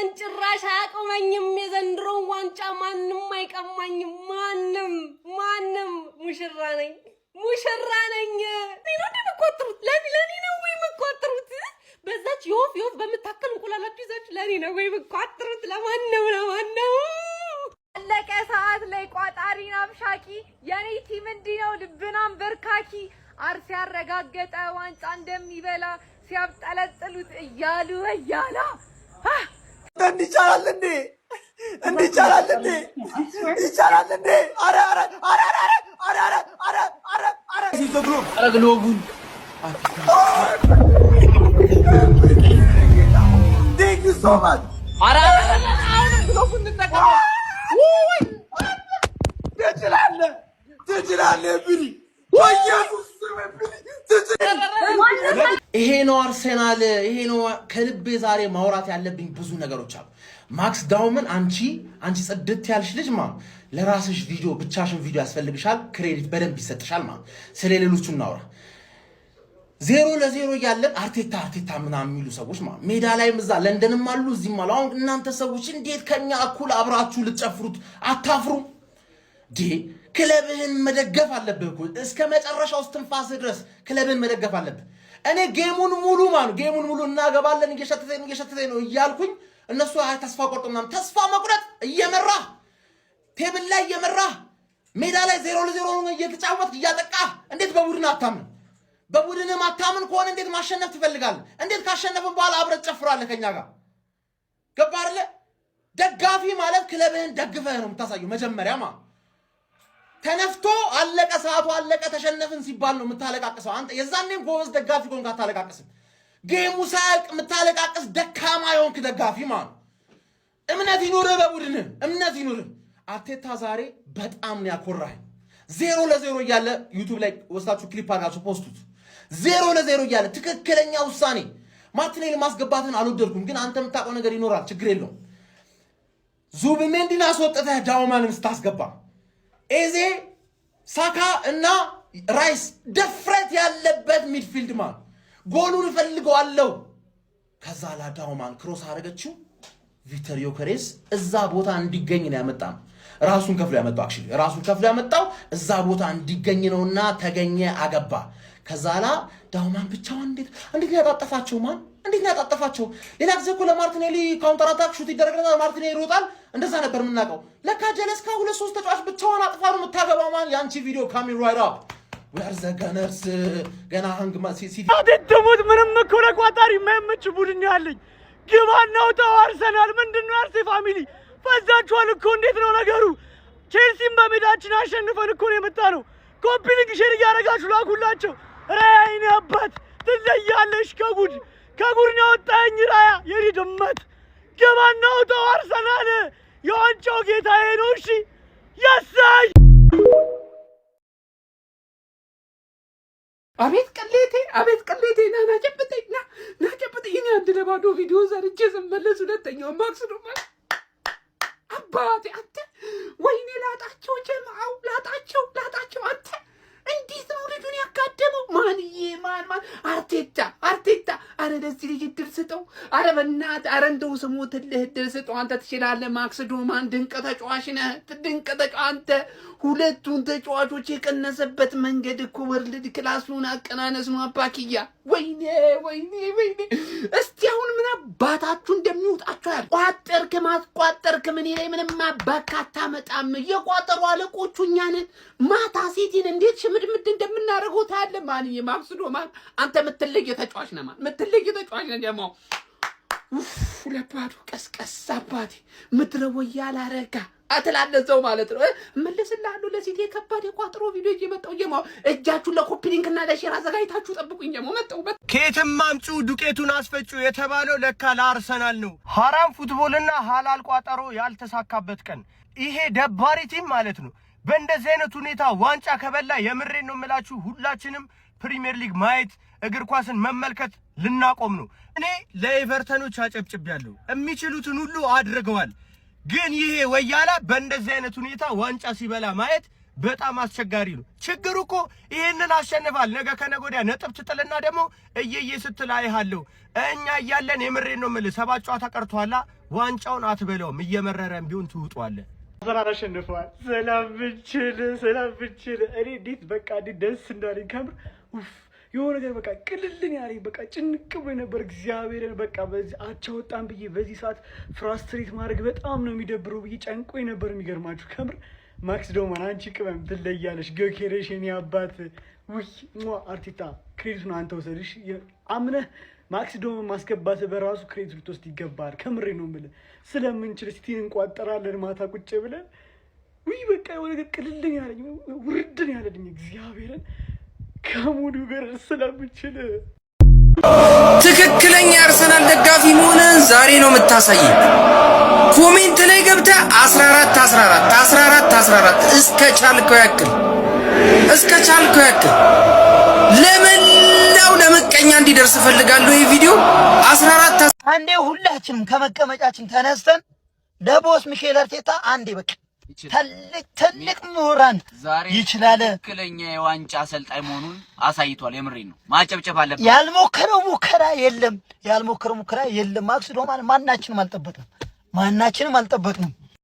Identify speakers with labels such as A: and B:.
A: ዘመን ጭራሽ አያቆመኝም የዘንድሮው ዋንጫ ማንም አይቀማኝም ማንም ሙሽራ ነኝ እኔ ነው እንደምቆጥሩት ለኔ ነው ወይ የምቆጥሩት በዛች ዮፍ በመታከል እንቁላላችሁ ይዛችሁ ለኔ ነው ወይ የምቆጥሩት ለማን ነው አለቀ ሰዓት ላይ ቋጣሪ ናብሻቂ የኔ ቲም እንዲህ ነው ልብናም በርካኪ አርሲ ያረጋገጠ ዋንጫ እንደሚበላ ሲያብጠለጥሉት እያሉ እያላ
B: እንዲቻላል እንዴ አረ ግሎቡን ቴንክ ዩ ሶ ማች ግሎቡን እንጠቀመው ትችላለህ ብሪ ወየሱስ
C: ይሄ ነው አርሰናል ይሄ ነው ከልቤ ዛሬ ማውራት ያለብኝ ብዙ ነገሮች አሉ ማክስ ዳውመን አንቺ ጽድት ያልሽ ልጅ ለራስሽ ቪዲዮ ብቻሽን ቪዲዮ ያስፈልግሻል ክሬዲት በደንብ ይሰጥሻል ስለሌሎቹ እናውራ 0-0 ያለን አርቴታ ምናምን የሚሉ ሰዎች ሜዳ ላይም እዛ ለንደንም አሉ እዚህም አሉ አሁን እናንተ ሰዎች እንዴት ከኛ እኩል አብራችሁ ልትጨፍሩት አታፍሩ ክለብህን መደገፍ አለብህ እኮ እስከ መጨረሻው እስትንፋስ ድረስ ክለብህን መደገፍ አለብህ እኔ ጌሙን ሙሉ እናገባለን እየሸተተኝ ነው እያልኩኝ እነሱ ተስፋ ቆርጦናም ተስፋ መቁረጥ እየመራ ቴብል ላይ እየመራ ሜዳ ላይ 0-0 ነው እየተጫወትክ እያጠቃ እንዴት በቡድን አታምን በቡድን ማታምን ከሆነ እንዴት ማሸነፍ ትፈልጋለህ እንዴት ካሸነፍን በኋላ አብረህ ትጨፍራለህ ከኛ ጋር ገባ አይደለ ደጋፊ ማለት ክለብህን ደግፈህ ነው የምታሳየው መጀመሪያ ተነፍቶ አለቀ ሰዓቱ አለቀ ተሸነፍን ሲባል ነው የምታለቃቅሰው አንተ የዛኔም ጎበዝ ደጋፊ ኮንክ አታለቃቅስም ጌሙ ሳያልቅ የምታለቃቅስ ደካማ የሆንክ ደጋፊ እምነት ይኑርህ በቡድን እምነት ይኑርህ አርቴታ ዛሬ በጣም ነው ያኮራህ 0-0 እያለ ዩቲዩብ ላይ ወስዳችሁ ክሊፕ አድርጋችሁ ፖስቱት 0-0 እያለ ትክክለኛ ውሳኔ ማርቲኔሊ ማስገባትን አልወደድኩም ግን አንተ የምታውቀው ነገር ይኖራል ችግር የለውም ዙቢሜንዲን አስወጥተህ ዳውማንን ስታስገባ ኤዜ ሳካ እና ራይስ ደፍረት ያለበት ሚድፊልድ ጎሉን ፈልገዋለሁ ከዛ ዳውማን ክሮስ አረገችው ቪክተር ዮከሬስ እዛ ቦታ እንዲገኝ ነው ያመጣው ራሱን ከፍሎ ያመጣው እዛ ቦታ እንዲገኝ ነውና ተገኘ አገባ ከዛ ዳውማን ብቻውን እንዴት ያጣጣፋቸው እንዴት ያጣጣፋቸው ሌላ ጊዜ እኮ ለማርቲኔሊ ካውንተር አታክ ሹት ይደረግና ማርቲኔሊ ይሮጣል እንደዛ ነበር የምናውቀው ለካ ጀለስካ 2-3 ተጫዋች ብቻውን አጥፋሩ የምታገባው ያንቺ ቪዲዮ ካሚን ራይት አፕ ወር ዘ ጋነርስ ገና ሃንግ ሲቲ
D: አደተሙት ምንም እኮ ለቋጣሪ የማይመች ቡድን ያለኝ ግባናው ተዋርሰናል ምንድነው አርሴ ፋሚሊ ፈዛችኋል እኮ እንዴት ነው ነገሩ ቼልሲም በሜዳችን አሸንፈን እኮ ነው የመጣነው ኮፒ ሊግ ሼር ያረጋችሁ ላኩላቸው ራይኔ አባት ትለያለሽ ከጉድ ነው ወጣኝ ራያ የኔ ድመት ግባናው ተዋርሰናል የዋንጫው ጌታዬ ነው እሺ ያሳይ
E: አቤት ቀሌቴ ና ጨብጠኝ እኔ አንድ ለባዶ ቪዲዮ ሰርቼ ስመለስ ሁለተኛው ማክስ ነው አባቴ አንተ ወይኔ ላጣቸው ጀማው ላጣቸው አንተ እንዴት ነው ልጁን ያጋደመው ማን አርቴታ አረ ለዚህ ልጅ እድል ስጠው አረ በእናትህ አረ እንደው ስሞትልህ እድል ስጠው አንተ ትችላለህ ማክስ ዶማን ድንቅ ተጫዋች ነህ አንተ ሁለቱን ተጫዋቾች የቀነሰበት መንገድ እኮ ወርልድ ክላሱን አቀናነስ ነው አባኪያ ወይኔ እስቲ አሁን ምን አባታችሁ እንደሚውጣችሁ ቋጠርክ ምን ላይ ምንም አባካታ መጣም የቋጠሩ አለቆቹ እኛ ነን ማታ ሲቲን እንዴት ሽምድምድ እንደምናደርገው ታያለ ማክስ ዶማን አንተ ምትለይ ተጫዋች ነህ ደግሞ ለባዶ ቀስቀስ አባቴ ምድረው ያላረጋ አትላለዘው ማለት ነው መልስልሃለሁ ለሲቲ ከባድ የቋጥሮ ቪዲዮ እየመጣው እጃችሁ ለኮፒ ሊንክና ለሼር አዘጋጅታችሁ ጠብቁኝ መጣው
D: ከየትም ማምጩ ዱቄቱን አስፈጩ የተባለው ለካ ለአርሰናል ነው ሐራም ፉትቦልና ሐላል ቋጠሮ ያልተሳካበት ቀን ይሄ ደባሪ ቲም ማለት ነው በእንደዚህ አይነት ሁኔታ ዋንጫ ከበላ የምሬን ነው የምላችሁ ሁላችንም ፕሪሚየር ሊግ ማየት እግር ኳስን መመልከት ልናቆም ነው እኔ ለኤቨርተኖች አጨብጭቤያለሁ የሚችሉትን ሁሉ አድርገዋል ግን ይሄ ወያላ በእንደዚህ አይነት ሁኔታ ዋንጫ ሲበላ ማየት
F: በጣም አስቸጋሪ ነው። ችግሩ እኮ ይሄንን አሸንፋል ነገ ከነገ ወዲያ ነጥብ ትጥልና ደግሞ እየየ ስትል አይሃለሁ። እኛ እያለን የምሬን ነው የምልህ 7 ጨዋታ ቀርቷላ ዋንጫውን አትበለውም እየመረረም ቢሆን ትውጧለህ።
D: አርሰናል አሸንፈዋል። ሰላም ብችል እኔ እንዴት በቃ እንዴት ደስ እንዳለኝ ከምር ኡፍ የሆነ ነገር በቃ ቅልልን ያለኝ በቃ ጭንቅ ብሎ ነበር። እግዚአብሔርን በቃ በዚህ አቻ ወጣን ብዬ በዚህ ሰዓት ፍራስትሬት ማድረግ በጣም ነው የሚደብረው ብዬ ጨንቆኝ ነበር። የሚገርማችሁ ከምር ማክስ ዶማን አንቺ ቅመም ትለያለሽ። ገኬሬሽ የኔ አባት ውይ አርቴታ ክሬዲት ነው አንተ ወሰድሽ። አምነህ ማክስ ዶማን ማስገባት በራሱ ክሬዲት ልትወስድ ይገባል። ከምሬ ነው የምልህ። ስለምንችል ሲቲን እንቋጠራለን ማታ ቁጭ ብለን ውይ በቃ የሆነ ነገር ቅልልን ያለኝ ውርድን ያለኝ እግዚአብሔርን ከሙሉ ጋር ስለምችል
G: ትክክለኛ አርሰናል ደጋፊ መሆንህን ዛሬ ነው የምታሳየው። ኮሜንት ላይ ገብተህ 14 እስከ ቻልከው ያክል ለመላው ለመቀኛ እንዲደርስ ፈልጋለሁ። ይሄ ቪዲዮ 14
H: አንዴ ሁላችንም ከመቀመጫችን ተነስተን ለቦስ ሚሼል አርቴታ አንዴ በቃ ትልቅ ምሁራን ይችላል።
I: ትክክለኛ የዋንጫ አሰልጣኝ መሆኑን አሳይቷል። የምሬን ነው። ማጨብጨብ አለበት።
H: ያልሞከረው ሙከራ የለም። ማክስ ዶማን ማናችንም አልጠበቅንም።